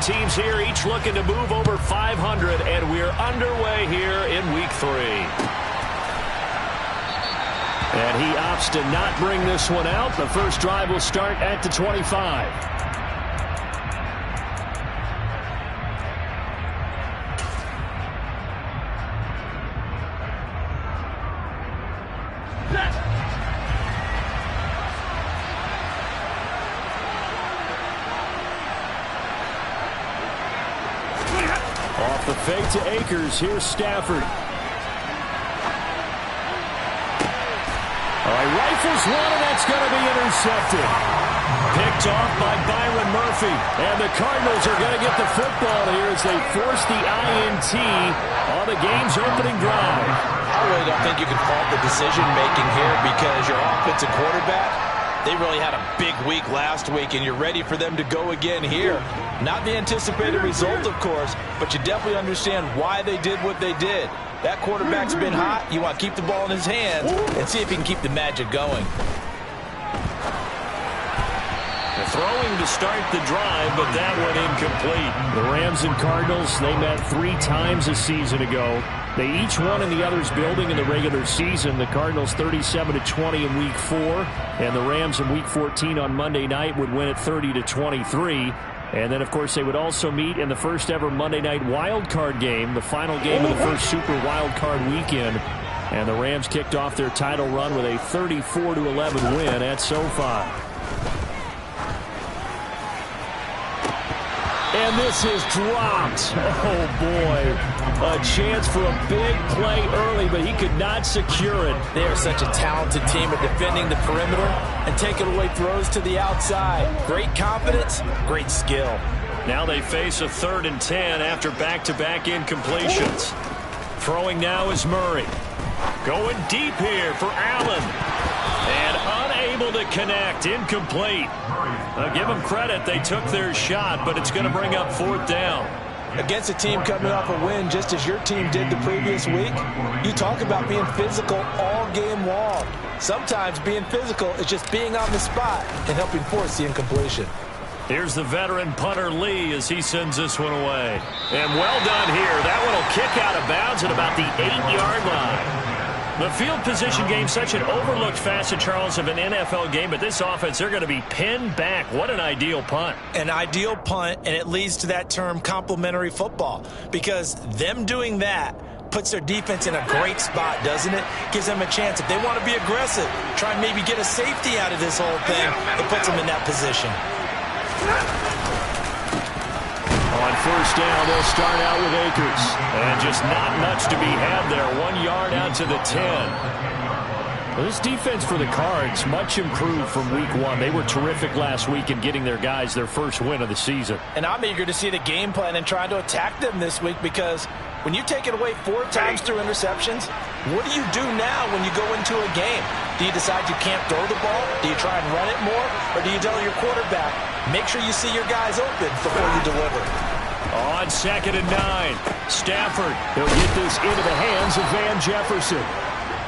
teams here, each looking to move over 500, and we're underway here in Week 3. And he opts to not bring this one out. The first drive will start at the 25. Off the fake to Akers. Here's Stafford. Rifles one, and that's going to be intercepted. Picked off by Byron Murphy. And the Cardinals are going to get the football here as they force the INT on the game's opening drive. I really don't think you can fault the decision-making here because your offensive quarterback, they really had a big week last week, and you're ready for them to go again here. Not the anticipated result, of course, but you definitely understand why they did what they did. That quarterback's been hot. You want to keep the ball in his hands and see if he can keep the magic going. Throwing to start the drive, but that one incomplete. The Rams and Cardinals, they met 3 times a season ago. They each won in the other's building in the regular season. The Cardinals 37-20 in Week 4, and the Rams in Week 14 on Monday night would win it 30-23. And then, of course, they would also meet in the first ever Monday night wild card game, the final game of the first Super Wild Card weekend. And the Rams kicked off their title run with a 34-11 win at SoFi. And this is dropped. Oh, boy. A chance for a big play early, but he could not secure it. They are such a talented team at defending the perimeter and taking away throws to the outside. Great confidence, great skill. Now they face a 3rd and 10 after back-to-back incompletions. Throwing now is Murray. Going deep here for Allen. And unable to connect. Incomplete. Give them credit. They took their shot, but it's going to bring up 4th down. Against a team coming off a win just as your team did the previous week, you talk about being physical all game long. Sometimes being physical is just being on the spot and helping force the incompletion. Here's the veteran punter Lee as he sends this one away. And well done here. That one will kick out of bounds at about the 8-yard line. The field position game, such an overlooked facet, Charles, of an NFL game, but this offense, they're going to be pinned back. What an ideal punt. An ideal punt, and it leads to that term complementary football, because them doing that puts their defense in a great spot, doesn't it? Gives them a chance. If they want to be aggressive, try and maybe get a safety out of this whole thing, it puts them in that position. On first down, they'll start out with Akers. And just not much to be had there. 1 yard out to the 10. Well, this defense for the Cards, much improved from Week 1. They were terrific last week in getting their guys their first win of the season. And I'm eager to see the game plan and trying to attack them this week, because when you take it away 4 times through interceptions, what do you do now when you go into a game? Do you decide you can't throw the ball? Do you try and run it more? Or do you tell your quarterback, make sure you see your guys open before you deliver? On 2nd and 9, Stafford. He'll get this into the hands of Van Jefferson.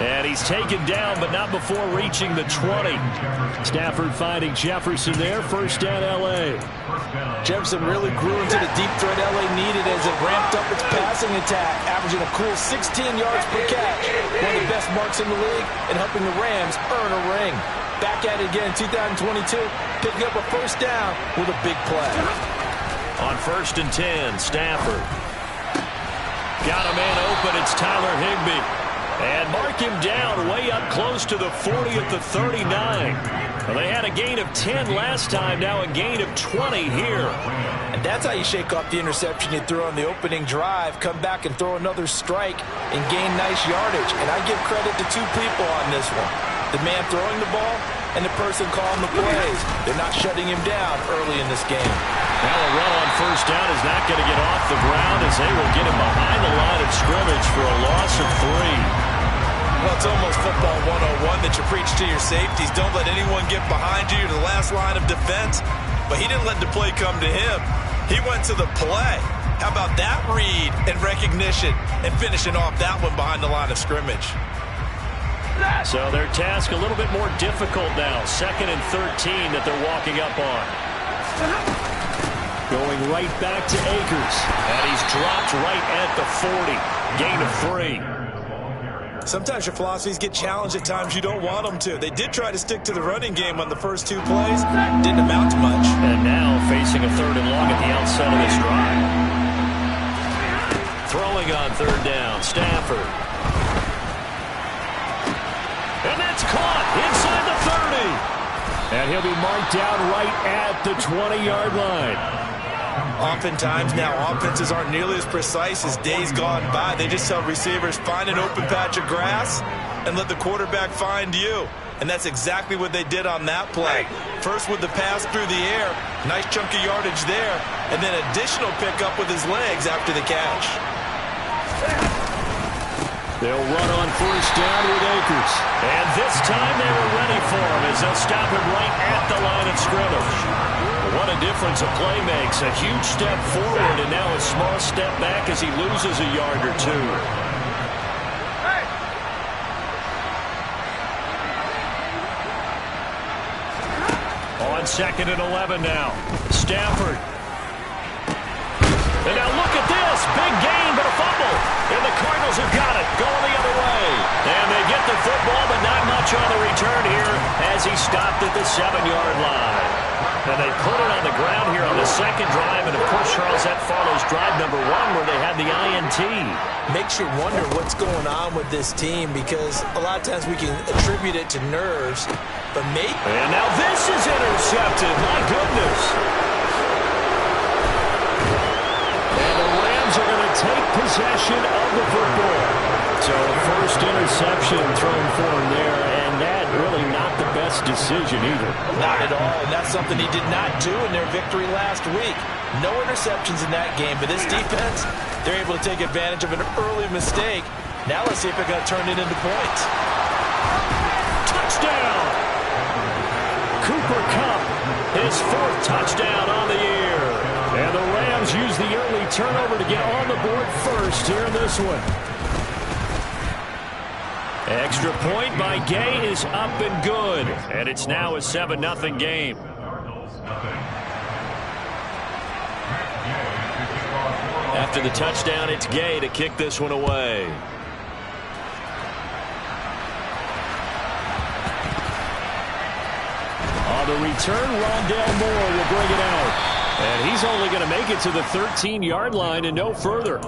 And he's taken down, but not before reaching the 20. Stafford finding Jefferson there. First down, L.A. Jefferson really grew into the deep threat L.A. needed as it ramped up its passing attack, averaging a cool 16 yards per catch. One of the best marks in the league and helping the Rams earn a ring. Back at it again in 2022, picking up a first down with a big play. On 1st and 10, Stafford. Got a man open. It's Tyler Higbee. And mark him down way up close to the 40 at the 39. Well, they had a gain of 10 last time, now a gain of 20 here. And that's how you shake off the interception you threw on the opening drive, come back and throw another strike and gain nice yardage. And I give credit to 2 people on this one. The man throwing the ball and the person calling the plays. They're not shutting him down early in this game. Now a run on first down is not going to get off the ground as they will get him behind the line of scrimmage for a loss of 3. Well, it's almost football 101 that you preach to your safeties. Don't let anyone get behind you to the last line of defense. But he didn't let the play come to him. He went to the play. How about that read and recognition and finishing off that one behind the line of scrimmage? So their task a little bit more difficult now. 2nd and 13 that they're walking up on. Going right back to Akers. And he's dropped right at the 40. Gain of 3. Sometimes your philosophies get challenged at times you don't want them to. They did try to stick to the running game on the first 2 plays. Didn't amount to much. And now facing a 3rd and long at the outset of this drive. Throwing on 3rd down, Stafford. And that's caught inside the 30. And he'll be marked down right at the 20-yard line. Oftentimes now offenses aren't nearly as precise as days gone by. They just tell receivers, find an open patch of grass and let the quarterback find you. And that's exactly what they did on that play. First with the pass through the air, nice chunk of yardage there, and then additional pickup with his legs after the catch. They'll run on 1st down with Akers. And this time they were ready for him as they'll stop him right at the line of scrimmage. What a difference a play makes. A huge step forward and now a small step back as he loses a yard or 2. On 2nd and 11 now. Stafford. And now look at this. Big gain, but a fumble. And the Cardinals have got it. Going the other way. And they get the football, but not much on the return here as he stopped at the 7-yard line. And they put it on the ground here on the 2nd drive. And, of course, Charles, that follows drive number 1 where they had the INT. Makes you wonder what's going on with this team because a lot of times we can attribute it to nerves. But maybe. And now this is intercepted. My goodness. And the Rams are going to take possession of the football. So first interception thrown for him there, and that really not the best decision either. Not at all, and that's something he did not do in their victory last week. No interceptions in that game, but this defense, they're able to take advantage of an early mistake. Now let's see if they're going to turn it into points. Touchdown! Cooper Kupp, his 4th touchdown on the year. And the Rams use the early turnover to get on the board first here in this one. Extra point by Gay is up and good. And it's now a 7-0 game. After the touchdown, it's Gay to kick this one away. On the return, Rondale Moore will bring it out. And he's only going to make it to the 13-yard line and no further.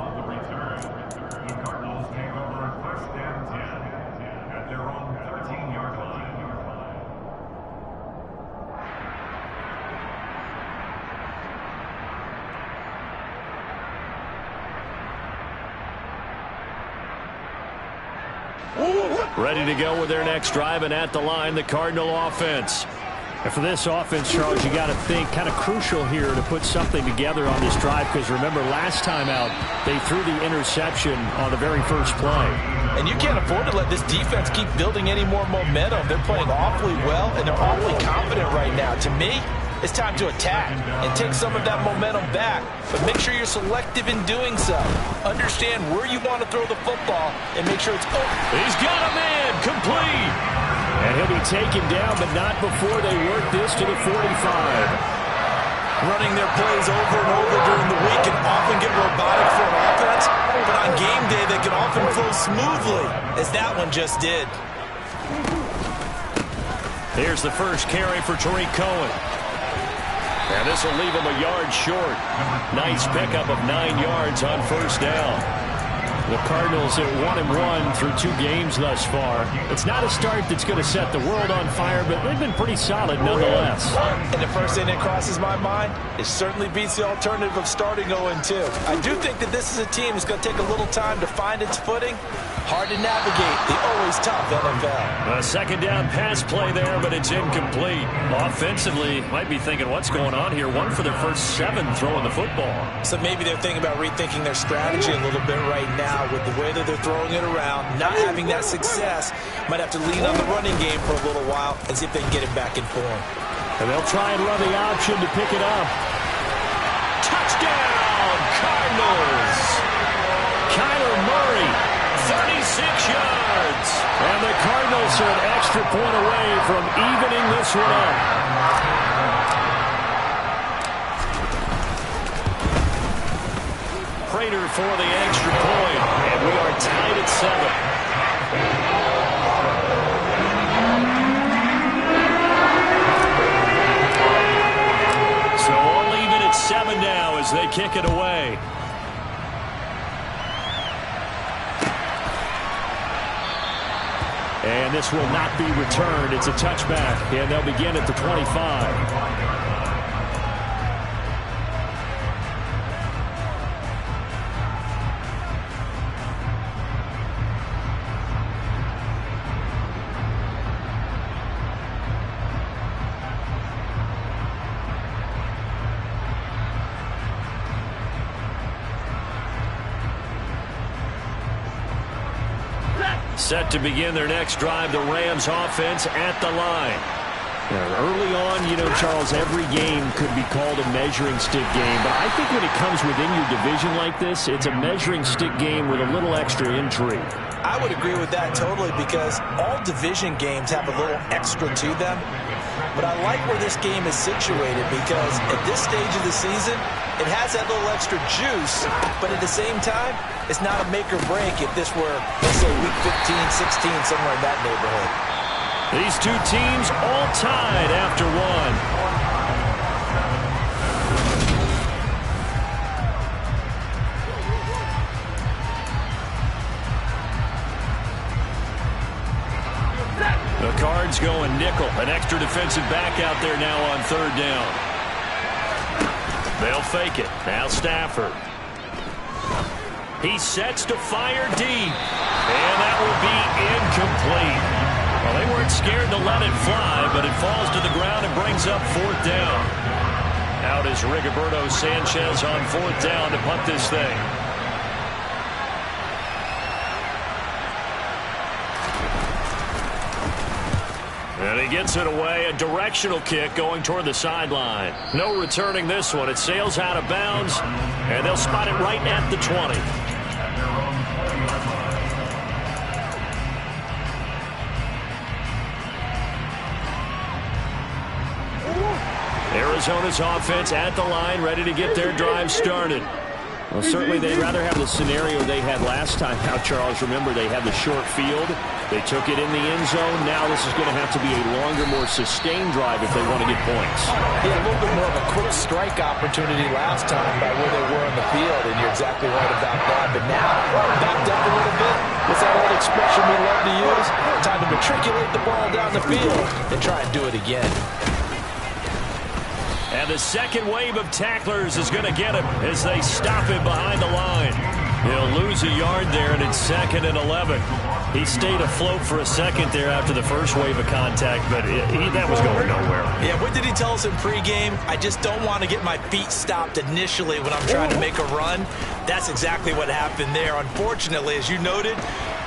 Ready to go with their next drive, and at the line, the Cardinal offense. And for this offense, Charles, you got to think kind of crucial here to put something together on this drive because remember last time out they threw the interception on the very first play. And you can't afford to let this defense keep building any more momentum. They're playing awfully well and they're awfully confident right now. To me, it's time to attack and take some of that momentum back, but make sure you're selective in doing so. Understand where you want to throw the football and make sure it's open. He's got a man complete. And he'll be taken down, but not before they work this to the 45. Running their plays over and over during the week can often get robotic for an offense, but on game day they can often flow smoothly, as that one just did. Here's the first carry for Tariq Cohen. And this will leave him a yard short. Nice pickup of 9 yards on first down. The Cardinals at 1-1 through 2 games thus far. It's not a start that's going to set the world on fire, but they've been pretty solid nonetheless. And the first thing that crosses my mind, it certainly beats the alternative of starting 0-2. I do think that this is a team that's going to take a little time to find its footing. Hard to navigate the always tough NFL. A second down pass play there, but it's incomplete. Offensively, might be thinking, what's going on here? 1 for their first 7 throwing the football. So maybe they're thinking about rethinking their strategy a little bit right now with the way that they're throwing it around, not having that success. Might have to lean on the running game for a little while and see if they can get it back in form. And they'll try and run the option to pick it up. Touchdown, Cardinals! Kyler Murray, 36 yards. And the Cardinals are an extra point away from evening this one up. Prater for the extra point, and we are tied at 7. So all even at 7 now as they kick it away. And this will not be returned. It's a touchback, and they'll begin at the 25. Set to begin their next drive, the Rams offense at the line. Now, early on, you know, Charles, every game could be called a measuring stick game. But I think when it comes within your division like this, it's a measuring stick game with a little extra intrigue. I would agree with that totally because all division games have a little extra to them. But I like where this game is situated because at this stage of the season, it has that little extra juice, but at the same time, it's not a make or break if this were, let's say, week 15, 16, somewhere in that neighborhood. These two teams all tied after one. The Cards going nickel. An extra defensive back out there now on 3rd down. They'll fake it. Now Stafford. He sets to fire deep. And that will be incomplete. Well, they weren't scared to let it fly, but it falls to the ground and brings up 4th down. Out is Rigoberto Sanchez on 4th down to punt this thing. And he gets it away. A directional kick going toward the sideline. No returning this one. It sails out of bounds, and they'll spot it right at the 20. Arizona's offense at the line, ready to get their drive started. Well, certainly they'd rather have the scenario they had last time out, Charles. Remember, they had the short field. They took it in the end zone. Now this is going to have to be a longer, more sustained drive if they want to get points. Yeah, a little bit more of a quick strike opportunity last time by where they were on the field, and you're exactly right about that. But now, backed up a little bit. What's that old expression we love to use? Time to matriculate the ball down the field and try and do it again. And the second wave of tacklers is going to get him as they stop him behind the line. He'll lose a yard there, and it's 2nd and 11. He stayed afloat for a second there after the first wave of contact, but that was going nowhere. Yeah, what did he tell us in pregame? I just don't want to get my feet stopped initially when I'm trying to make a run. That's exactly what happened there. Unfortunately, as you noted,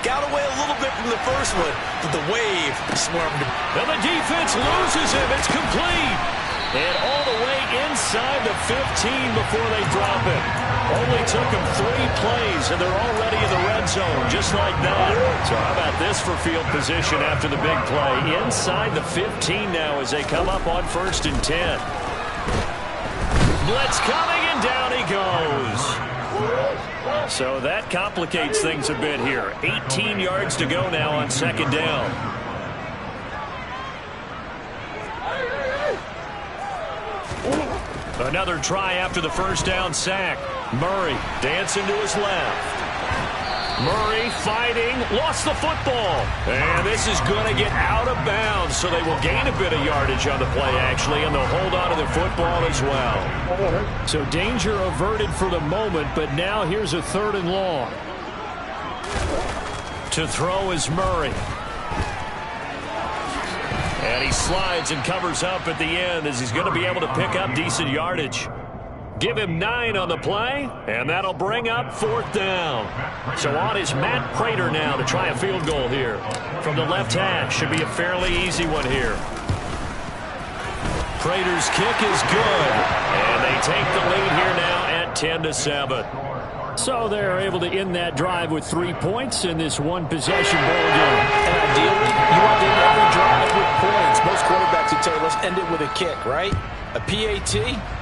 got away a little bit from the first one, but the wave swarmed him. And the defense loses him. It's complete. And all the way inside the 15 before they drop it. Only took them 3 plays, and they're already in the red zone, just like that. So how about this for field position after the big play? Inside the 15 now as they come up on 1st and 10. Blitz coming, and down he goes. So that complicates things a bit here. 18 yards to go now on 2nd down. Another try after the first down sack. Murray dancing to his left. Murray fighting, lost the football. And this is going to get out of bounds, so they will gain a bit of yardage on the play, actually, and they'll hold on to the football as well. So danger averted for the moment, but now here's a 3rd and long. To throw is Murray. And he slides and covers up at the end as he's going to be able to pick up decent yardage. Give him 9 on the play, and that'll bring up 4th down. So on is Matt Prater now to try a field goal here. From the left hash, should be a fairly easy one here. Prater's kick is good, and they take the lead here now at 10-7. So they're able to end that drive with 3 points in this one-possession ball game. And ideally, you want to end every drive with points. Most quarterbacks would tell you, let's end it with a kick, right? A PAT,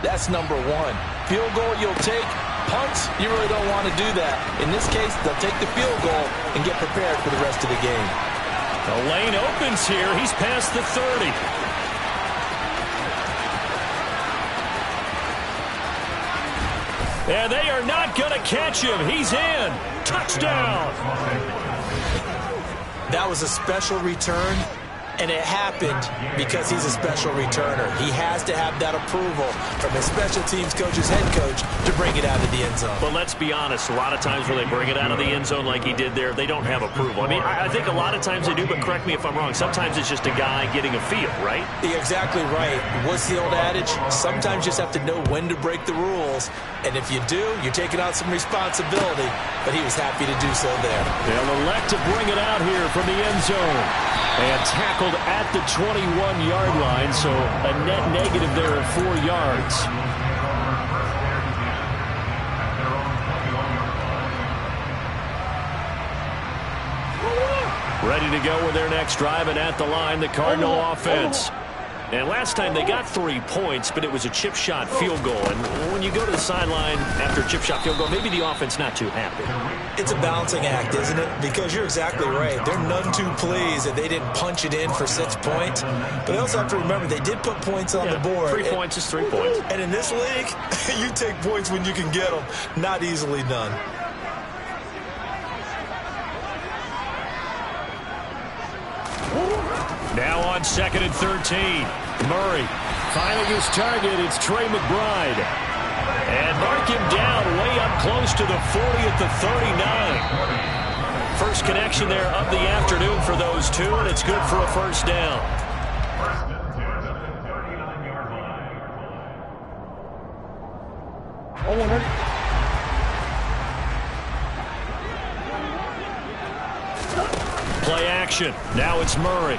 that's number 1. Field goal you'll take, punt, you really don't want to do that. In this case, they'll take the field goal and get prepared for the rest of the game. The lane opens here. He's past the 30. And they are not going to catch him. He's in. Touchdown. That was a special return, and it happened because he's a special returner. He has to have that approval from his special teams coach's head coach to bring it out of the end zone. But let's be honest, a lot of times when they bring it out of the end zone like he did there, they don't have approval. I mean, I think a lot of times they do, but correct me if I'm wrong. Sometimes it's just a guy getting a feel, right? You're exactly right. What's the old adage? Sometimes you just have to know when to break the rules. And if you do, you're taking on some responsibility. But he was happy to do so there. They'll elect to bring it out here from the end zone. And tackled at the 21-yard line, so a net negative there of 4 yards. Ready to go with their next drive, and at the line, the Cardinal offense. And last time they got 3 points, but it was a chip shot field goal. And when you go to the sideline after a chip shot field goal, maybe the offense not too happy. It's a balancing act, isn't it? Because you're exactly right. They're none too pleased that they didn't punch it in for 6 points. But they also have to remember they did put points on the board. 3 points is 3 points. And in this league, you take points when you can get them. Not easily done. Now on 2nd and 13. Murray finding his target. It's Trey McBride. And mark him down way up close to the 40 at the 39. First connection there of the afternoon for those two, and it's good for a first down. Play action. Now it's Murray.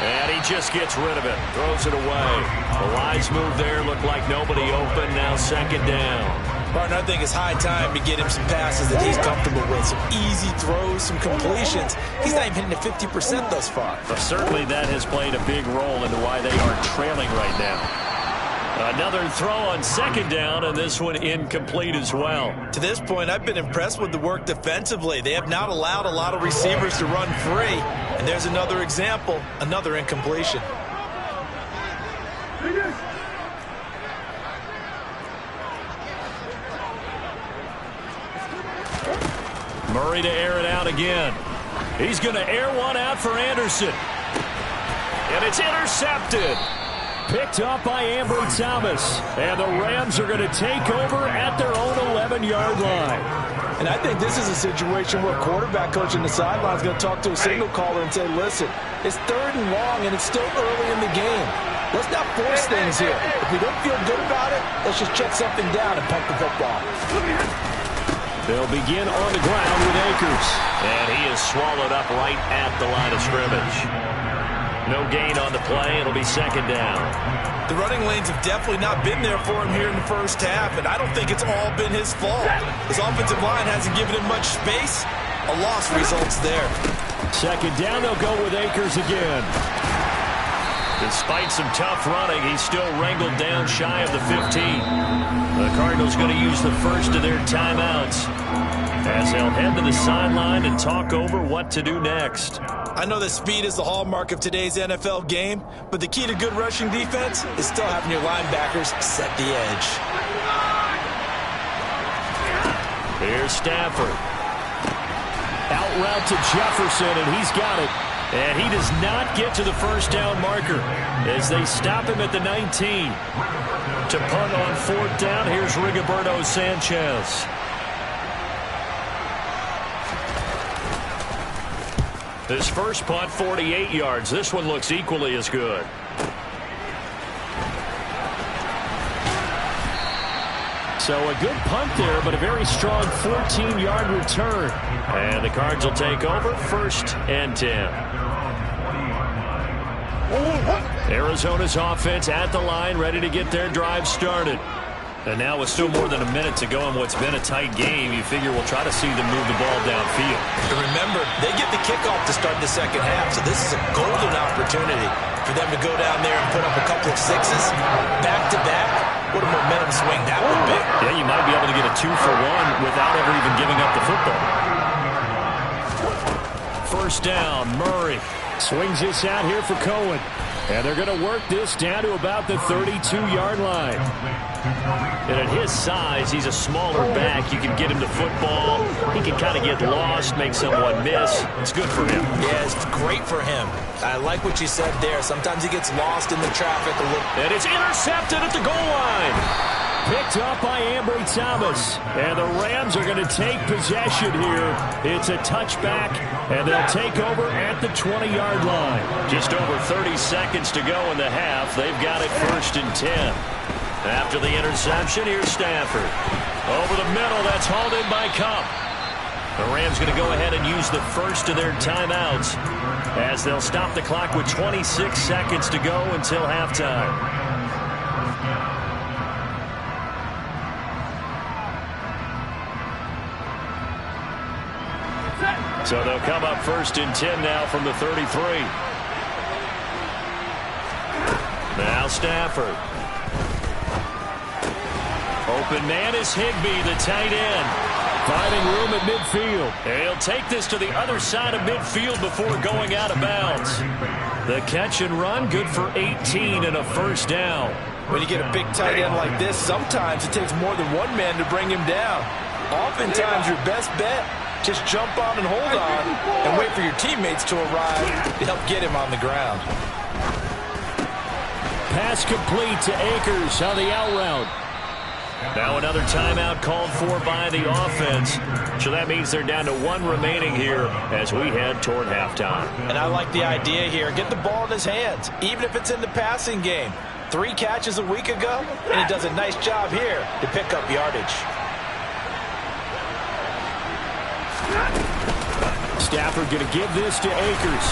And he just gets rid of it. Throws it away. The lines move there. Looked like nobody open. Now 2nd down. Martin, I think it's high time to get him some passes that he's comfortable with. Some easy throws, some completions. He's not even hitting the 50% thus far. But certainly that has played a big role into why they are trailing right now. Another throw on 2nd down, and this one incomplete as well. To this point, I've been impressed with the work defensively. They have not allowed a lot of receivers to run free. And there's another example, another incompletion. Murray to air it out again. He's going to air one out for Anderson. And it's intercepted. Picked up by Ambry Thomas. And the Rams are going to take over at their own 11-yard line. And I think this is a situation where a quarterback coach in the sideline is going to talk to a signal caller and say, listen, it's 3rd and long, and it's still early in the game. Let's not force things here. If we don't feel good about it, let's just check something down and punt the football. They'll begin on the ground with Akers. And he is swallowed up right at the line of scrimmage. No gain on the play. It'll be 2nd down. The running lanes have definitely not been there for him here in the first half, and I don't think it's all been his fault. His offensive line hasn't given him much space. A loss results there. 2nd down, they'll go with Akers again. Despite some tough running, he's still wrangled down shy of the 15. The Cardinals going to use the first of their timeouts as they'll head to the sideline and talk over what to do next. I know that speed is the hallmark of today's NFL game, but the key to good rushing defense is still having your linebackers set the edge. Here's Stafford. Out route to Jefferson, and he's got it. And he does not get to the first down marker as they stop him at the 19. To punt on 4th down, here's Rigoberto Sanchez. This first punt, 48 yards. This one looks equally as good. So a good punt there, but a very strong 14-yard return. And the Cards will take over 1st and 10. Arizona's offense at the line, ready to get their drive started. And now with still more than a minute to go in what's been a tight game, you figure we'll try to see them move the ball downfield. And remember, they get the kickoff to start the second half, so this is a golden opportunity for them to go down there and put up a couple of sixes back-to-back What a momentum swing that would be. Yeah, you might be able to get a 2-for-1 without ever even giving up the football. First down, Murray swings this out here for Cohen. And they're going to work this down to about the 32-yard line. And at his size, he's a smaller back. You can get him to football. He can kind of get lost, make someone miss. It's good for him. Yeah, it's great for him. I like what you said there. Sometimes he gets lost in the traffic a little. And it's intercepted at the goal line. Picked up by Ambry Thomas. And the Rams are going to take possession here. It's a touchback, and they'll take over at the 20-yard line. Just over 30 seconds to go in the half. They've got it 1st and 10. After the interception, here's Stafford. Over the middle, that's hauled in by Kupp. The Rams going to go ahead and use the first of their timeouts as they'll stop the clock with 26 seconds to go until halftime. So they'll come up 1st and 10 now from the 33. Now Stafford. Open man is Higbee, the tight end. Finding room at midfield. And he'll take this to the other side of midfield before going out of bounds. The catch and run, good for 18 and a first down. When you get a big tight end like this, sometimes it takes more than one man to bring him down. Oftentimes your best bet, just jump on and hold on and wait for your teammates to arrive to help get him on the ground. Pass complete to Akers on the out route. Now another timeout called for by the offense. So that means they're down to 1 remaining here as we head toward halftime. And I like the idea here. Get the ball in his hands, even if it's in the passing game. 3 catches a week ago, and he does a nice job here to pick up yardage. Stafford going to give this to Akers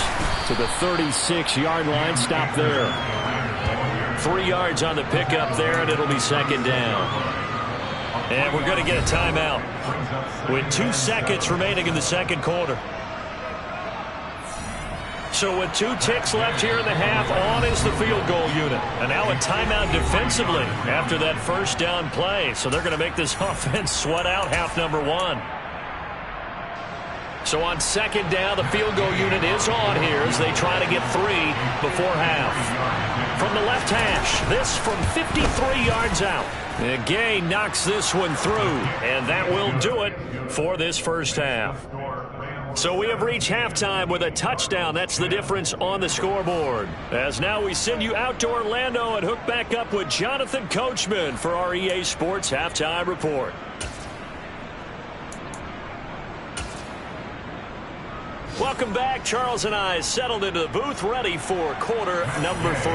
to the 36-yard line. Stop there. 3 yards on the pickup there, and it'll be 2nd down. And we're going to get a timeout with 2 seconds remaining in the 2nd quarter. So with 2 ticks left here in the half, on is the field goal unit. And now a timeout defensively after that first down play. So they're going to make this offense sweat out half number 1. So on 2nd down, the field goal unit is on here as they try to get 3 before half. From the left hash, this from 53 yards out. And Gay knocks this one through, and that will do it for this first half. So we have reached halftime with a touchdown. That's the difference on the scoreboard. As now we send you out to Orlando and hook back up with Jonathan Coachman for our EA Sports Halftime Report. Welcome back. Charles and I settled into the booth, ready for quarter number 3.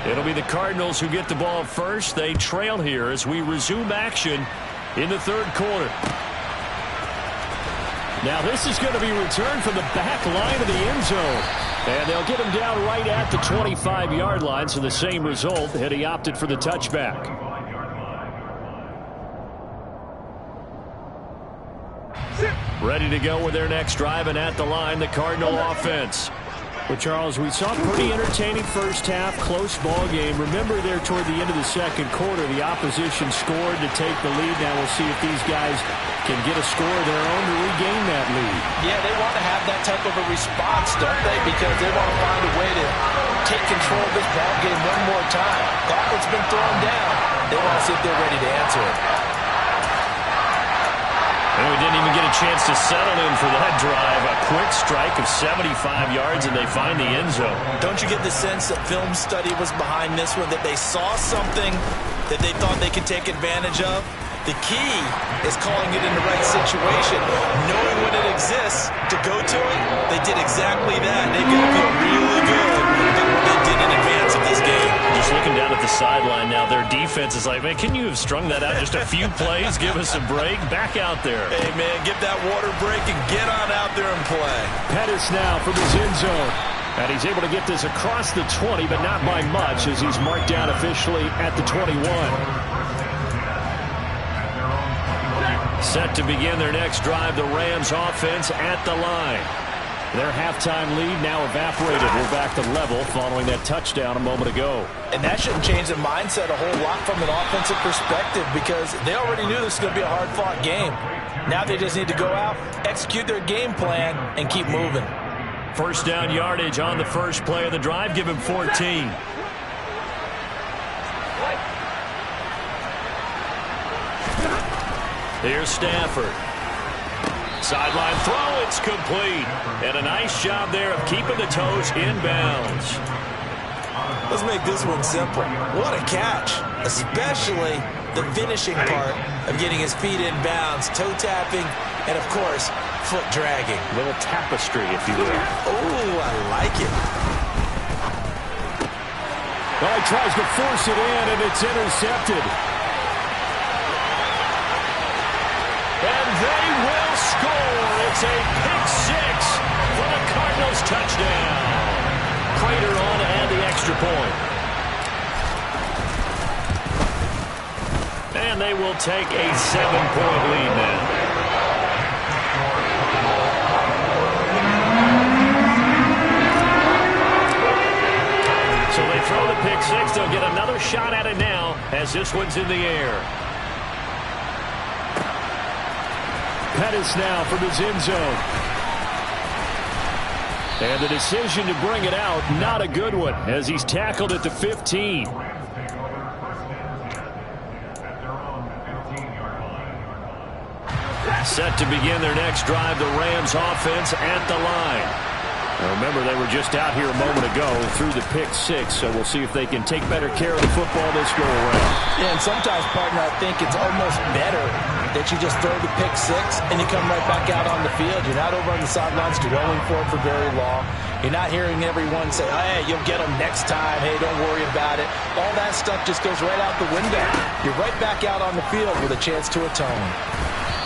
It'll be the Cardinals who get the ball first. They trail here as we resume action in the 3rd quarter. Now this is going to be returned from the back line of the end zone. And they'll get him down right at the 25-yard line, so the same result, and he opted for the touchback. Ready to go with their next drive, and at the line, the Cardinal offense. Well, Charles, we saw a pretty entertaining first half, close ball game. Remember there toward the end of the 2nd quarter, the opposition scored to take the lead. Now we'll see if these guys can get a score of their own to regain that lead. Yeah, they want to have that type of a response, don't they? Because they want to find a way to take control of this ball game one more time. Gauntlet's been thrown down. They want to see if they're ready to answer it. And we didn't even get a chance to settle in for that drive. A quick strike of 75 yards, and they find the end zone. Don't you get the sense that film study was behind this one, that they saw something that they thought they could take advantage of? The key is calling it in the right situation, knowing when it exists to go to it. They did exactly that. They've got to feel really good about what they did in advance of this game. Just looking down at the sideline now, their defense is like, man, can you have strung that out just a few plays? Give us a break. Back out there. Hey, man, get that water break and get on out there and play. Pettis now from his end zone. And he's able to get this across the 20, but not by much as he's marked down officially at the 21. Set to begin their next drive, the Rams offense at the line. Their halftime lead now evaporated. We're back to level following that touchdown a moment ago. And that shouldn't change the mindset a whole lot from an offensive perspective because they already knew this was going to be a hard-fought game. Now they just need to go out, execute their game plan, and keep moving. First down yardage on the first play of the drive. Give him 14. Here's Stafford. Sideline throw, it's complete. And a nice job there of keeping the toes inbounds. Let's make this one simple. What a catch, especially the finishing part of getting his feet in bounds, toe tapping, and of course, foot dragging. A little tapestry, if you will. Oh, I like it. Well, he tries to force it in, and it's intercepted. And they will score. It's a pick six for the Cardinals touchdown. Prater on to add the extra point. And they will take a 7-point lead now. So they throw the pick six. They'll get another shot at it now as this one's in the air. Pettis now from his end zone. And the decision to bring it out, not a good one, as he's tackled at the 15. Set to begin their next drive, the Rams offense at the line. Now remember, they were just out here a moment ago through the pick six, so we'll see if they can take better care of the football this go around. Yeah, and sometimes, partner, I think it's almost better that you just throw the pick six and you come right back out on the field. You're not over on the sidelines dwelling for it for very long. You're not hearing everyone say, oh, hey, you'll get them next time. Hey, don't worry about it. All that stuff just goes right out the window. You're right back out on the field with a chance to atone.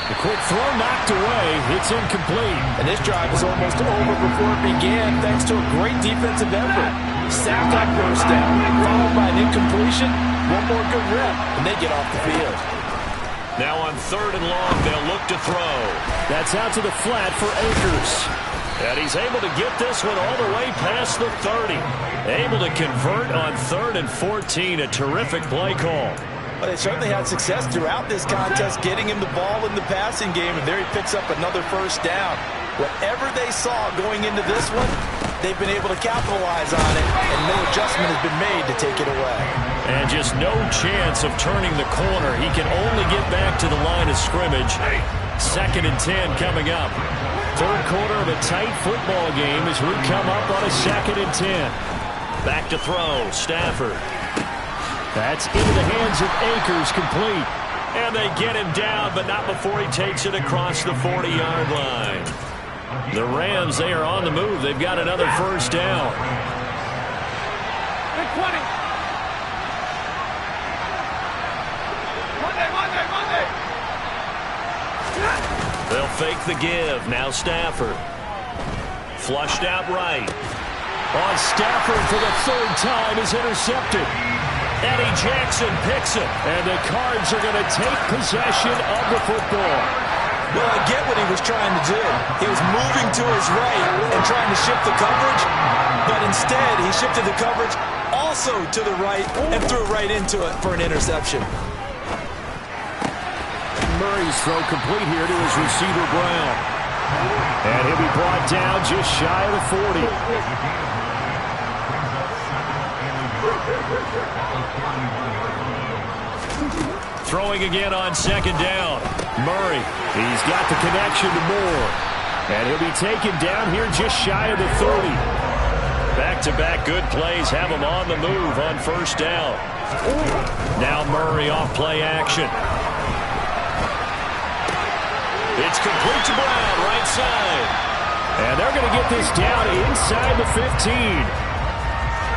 The quick throw knocked away. It's incomplete. And this drive is almost over before it began thanks to a great defensive effort. Sacked on first down, followed by an incompletion. One more good rep, and they get off the field. Now on 3rd and long, they'll look to throw. That's out to the flat for Akers. And he's able to get this one all the way past the 30. Able to convert on 3rd and 14. A terrific play call. But they certainly had success throughout this contest getting him the ball in the passing game, and there he picks up another first down. Whatever they saw going into this one, they've been able to capitalize on it, and no adjustment has been made to take it away. And just no chance of turning the corner. He can only get back to the line of scrimmage. 2nd and 10 coming up. 3rd quarter of a tight football game as we come up on a 2nd and 10. Back to throw, Stafford. That's into the hands of Akers, complete. And they get him down, but not before he takes it across the 40-yard line. The Rams, they are on the move. They've got another first down. 20. Monday. They'll fake the give. Now Stafford. Flushed out right. On Stafford for the 3rd time is intercepted. Eddie Jackson picks him, and the Cards are going to take possession of the football. Well, I get what he was trying to do. He was moving to his right and trying to shift the coverage, but instead he shifted the coverage also to the right and threw right into it for an interception. Murray's throw complete here to his receiver, Brown. And he'll be brought down just shy of the 40. Throwing again on 2nd down. Murray, he's got the connection to Moore. And he'll be taken down here just shy of the 30. Back-to-back good plays have him on the move on 1st down. Now Murray off play action. It's complete to Brown, right side. And they're going to get this down inside the 15.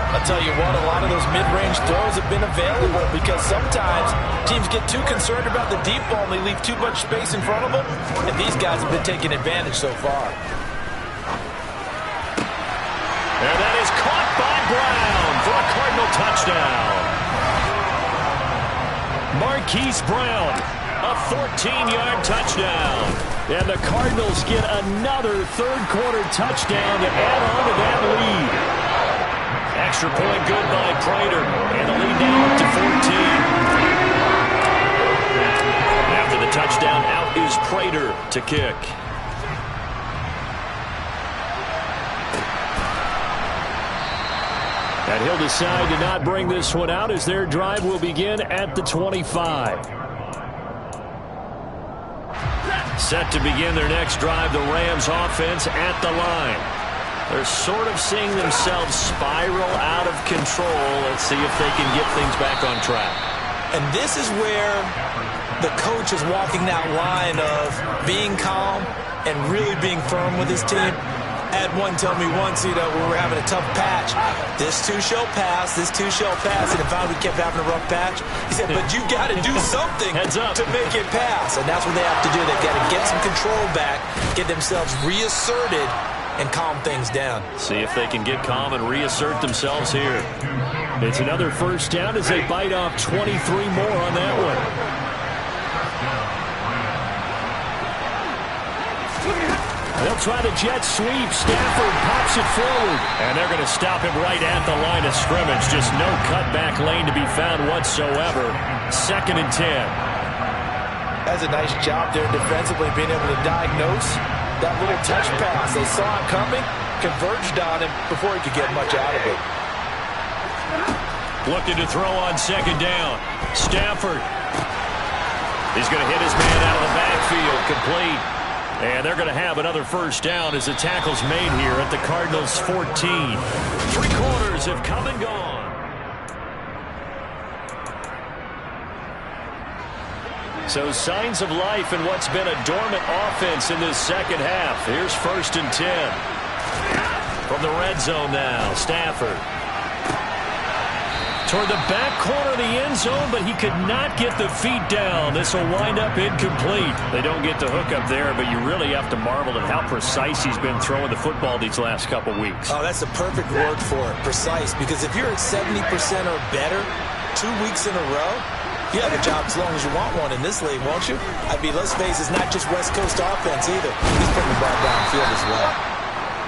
I'll tell you what, a lot of those mid-range throws have been available because sometimes teams get too concerned about the deep ball and they leave too much space in front of them, and these guys have been taking advantage so far. And that is caught by Brown for a Cardinal touchdown. Marquise Brown, a 14-yard touchdown. And the Cardinals get another third-quarter touchdown to add on to that lead. Extra point good by Prater. And the lead now up to 14. After the touchdown, out is Prater to kick. And he'll decide to not bring this one out as their drive will begin at the 25. Set to begin their next drive, the Rams offense at the line. They're sort of seeing themselves spiral out of control. Let's see if they can get things back on track. And this is where the coach is walking that line of being calm and really being firm with his team. I had one tell me once, when we were having a tough patch, this too shall pass, this too shall pass, and if we kept having a rough patch, he said, but you got to do something to make it pass, and that's what they have to do. They've got to get some control back, get themselves reasserted, and calm things down. See if they can get calm and reassert themselves here. It's another first down as they bite off 23 more on that one. They'll try the jet sweep. Stafford pops it forward. And they're going to stop him right at the line of scrimmage. Just no cutback lane to be found whatsoever. 2nd and 10. That's a nice job there defensively, being able to diagnose that little touch pass. They saw it coming, converged on him before he could get much out of it. Looking to throw on 2nd down. Stafford. He's going to hit his man out of the backfield. Complete. And they're going to have another first down as the tackle's made here at the Cardinals' 14. 3 quarters have come and gone. So signs of life in what's been a dormant offense in this second half. Here's 1st and 10. From the red zone now, Stafford. Toward the back corner of the end zone, but he could not get the feet down. This will wind up incomplete. They don't get the hook up there, but you really have to marvel at how precise he's been throwing the football these last couple weeks. Oh, that's the perfect word for it, precise. Because if you're at 70% or better 2 weeks in a row, you have a job as long as you want one in this league, won't you? I mean, let's face it, it's not just West Coast offense either. He's putting the ball downfield as well.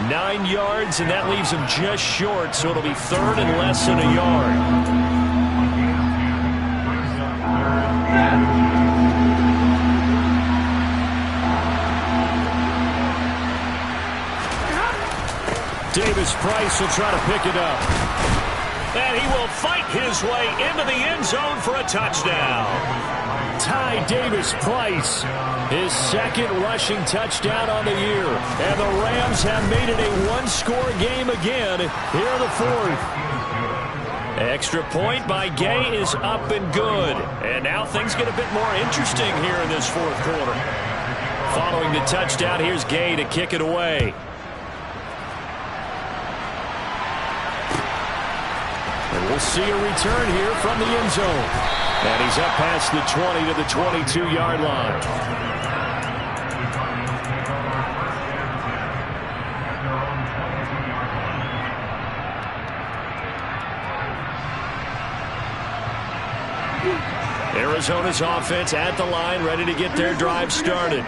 9 yards, and that leaves him just short, so it'll be 3rd and less than a yard. Davis Price will try to pick it up. And he will fight his way into the end zone for a touchdown. Ty Davis Price, his 2nd rushing touchdown on the year. And the Rams have made it a 1-score game again here in the 4th. Extra point by Gay is up and good. And now things get a bit more interesting here in this 4th quarter. Following the touchdown, here's Gay to kick it away. And we'll see a return here from the end zone. And he's up past the 20 to the 22-yard line. Arizona's offense at the line, ready to get their drive started.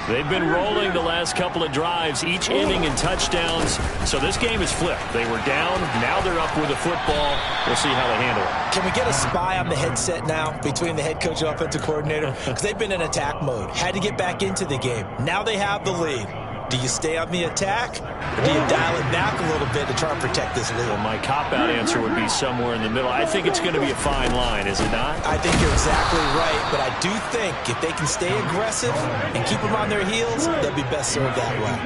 They've been rolling the last couple of drives, each ending in touchdowns. So this game is flipped. They were down. Now they're up with the football. We'll see how they handle it. Can we get a spy on the headset now between the head coach and offensive coordinator? Because they've been in attack mode. Had to get back into the game. Now they have the lead. Do you stay on the attack, or do you dial it back a little bit to try and protect this lead? Well, my cop-out answer would be somewhere in the middle. I think it's going to be a fine line, is it not? I think you're exactly right, but I do think if they can stay aggressive and keep them on their heels, they'll be best served that way.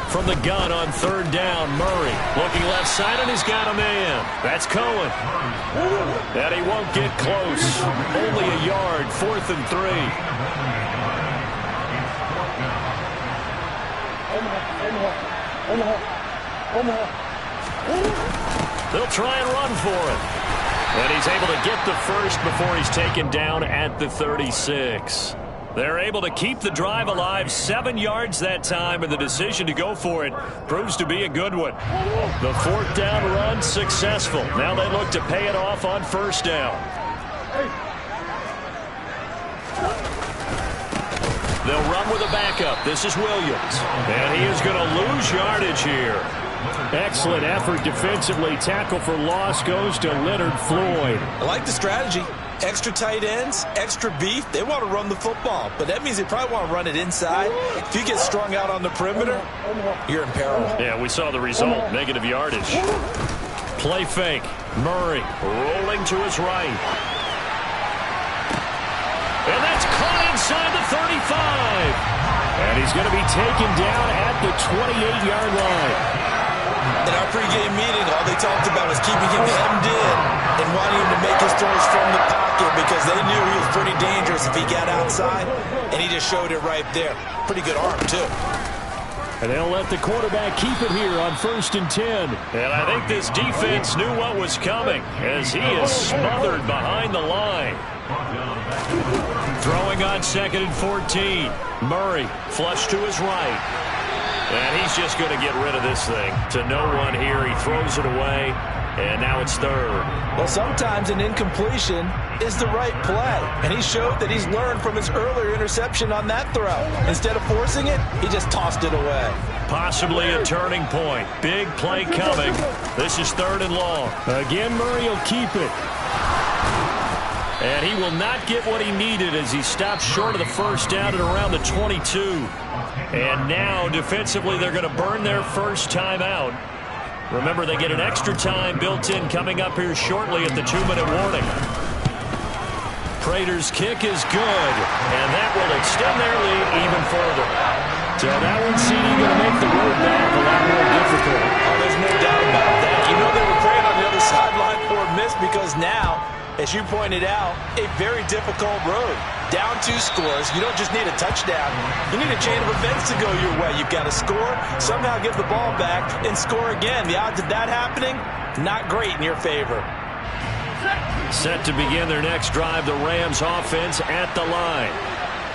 From the gun on 3rd down, Murray looking left side, and he's got a man. That's Cohen. And he won't get close. Only a yard, 4th and 3. They'll try and run for it. And he's able to get the first before he's taken down at the 36. They're able to keep the drive alive, 7 yards that time, and the decision to go for it proves to be a good one. The 4th down run successful. Now they look to pay it off on 1st down. They'll run with a backup. This is Williams. And he is going to lose yardage here. Excellent effort defensively. Tackle for loss goes to Leonard Floyd. I like the strategy. Extra tight ends, extra beef. They want to run the football, but that means they probably want to run it inside. If you get strung out on the perimeter, you're in peril. Yeah, we saw the result. Negative yardage. Play fake. Murray rolling to his right. And that's caught inside the 35. And he's going to be taken down at the 28-yard line. In our pregame meeting, all they talked about was keeping him hemmed in and wanting him to make his throws from the pocket because they knew he was pretty dangerous if he got outside, and he just showed it right there. Pretty good arm, too. And they'll let the quarterback keep it here on 1st and 10. And I think this defense knew what was coming as he is smothered behind the line. Throwing on 2nd and 14. Murray flush to his right. And he's just going to get rid of this thing to no one here. He throws it away, and now it's 3rd. Well, sometimes an incompletion is the right play, and he showed that he's learned from his earlier interception on that throw. Instead of forcing it, he just tossed it away. Possibly a turning point. Big play coming. This is 3rd and long. Again, Murray will keep it. And he will not get what he needed as he stops short of the 1st down at around the 22. And now, defensively, they're going to burn their first time out. Remember, they get an extra time built in coming up here shortly at the 2-minute warning. Prater's kick is good, and that will extend their lead even further. So that one's going to make the road back a lot more difficult. Oh, there's no doubt about that. You know they were praying on the other sideline for a miss because now, as you pointed out, a very difficult road. Down 2 scores. You don't just need a touchdown. You need a chain of events to go your way. You've got to score, somehow get the ball back, and score again. The odds of that happening, not great in your favor. Set to begin their next drive, the Rams offense at the line.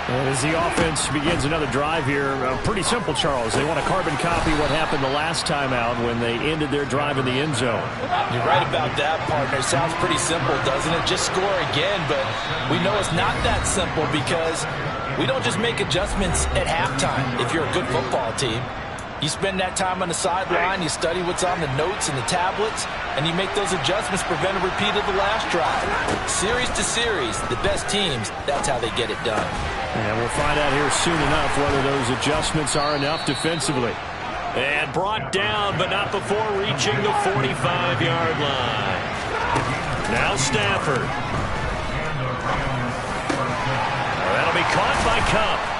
And as the offense begins another drive here, pretty simple, Charles. They want to carbon copy what happened the last time out when they ended their drive in the end zone. You're right about that, partner. Sounds pretty simple, doesn't it? Just score again, but we know it's not that simple because we don't just make adjustments at halftime if you're a good football team. You spend that time on the sideline, you study what's on the notes and the tablets, and you make those adjustments, prevent a repeat of the last drive. Series to series, the best teams, that's how they get it done. And we'll find out here soon enough whether those adjustments are enough defensively. And brought down, but not before reaching the 45-yard line. Now Stafford. That'll be caught by Kupp.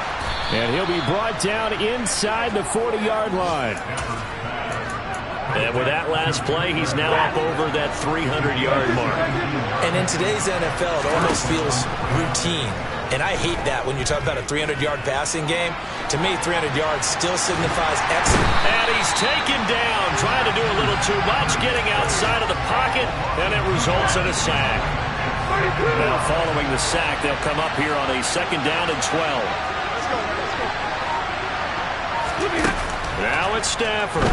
And he'll be brought down inside the 40-yard line. And with that last play, he's now up over that 300-yard mark. And in today's NFL, it almost feels routine. And I hate that when you talk about a 300-yard passing game. To me, 300 yards still signifies excellence. And he's taken down, trying to do a little too much, getting outside of the pocket, and it results in a sack. Now following the sack, they'll come up here on a 2nd down and 12. Now it's Stafford.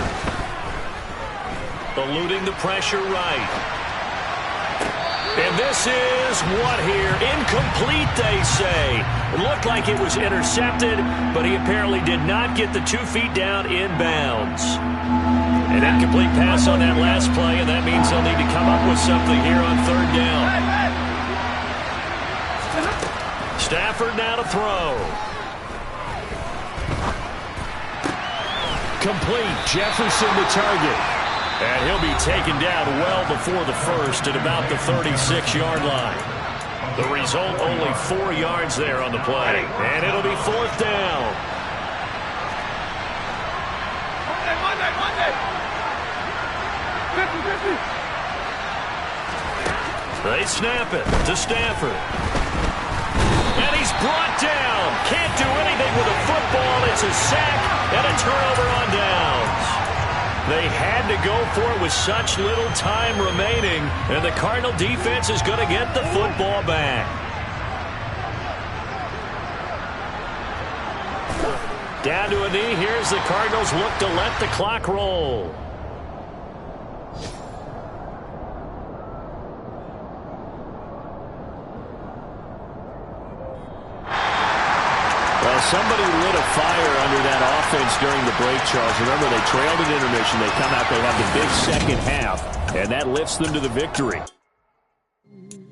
Eluding the pressure right. And this is what here? Incomplete, they say. It looked like it was intercepted, but he apparently did not get the 2 feet down inbounds. An incomplete pass on that last play, and that means they'll need to come up with something here on 3rd down. Stafford now to throw. Complete. Jefferson the target. And he'll be taken down well before the 1st at about the 36-yard line. The result, only 4 yards there on the play. And it'll be 4th down. They snap it to Stafford. And he's brought down. Can't do anything with a football. It's a sack and a turnover on downs. They had to go for it with such little time remaining, and the Cardinal defense is going to get the football back. Down to a knee. Here's the Cardinals look to let the clock roll. Well, somebody lit a fire under that offense during the break, Charles. Remember, they trailed at intermission. They come out, they have the big second half, and that lifts them to the victory.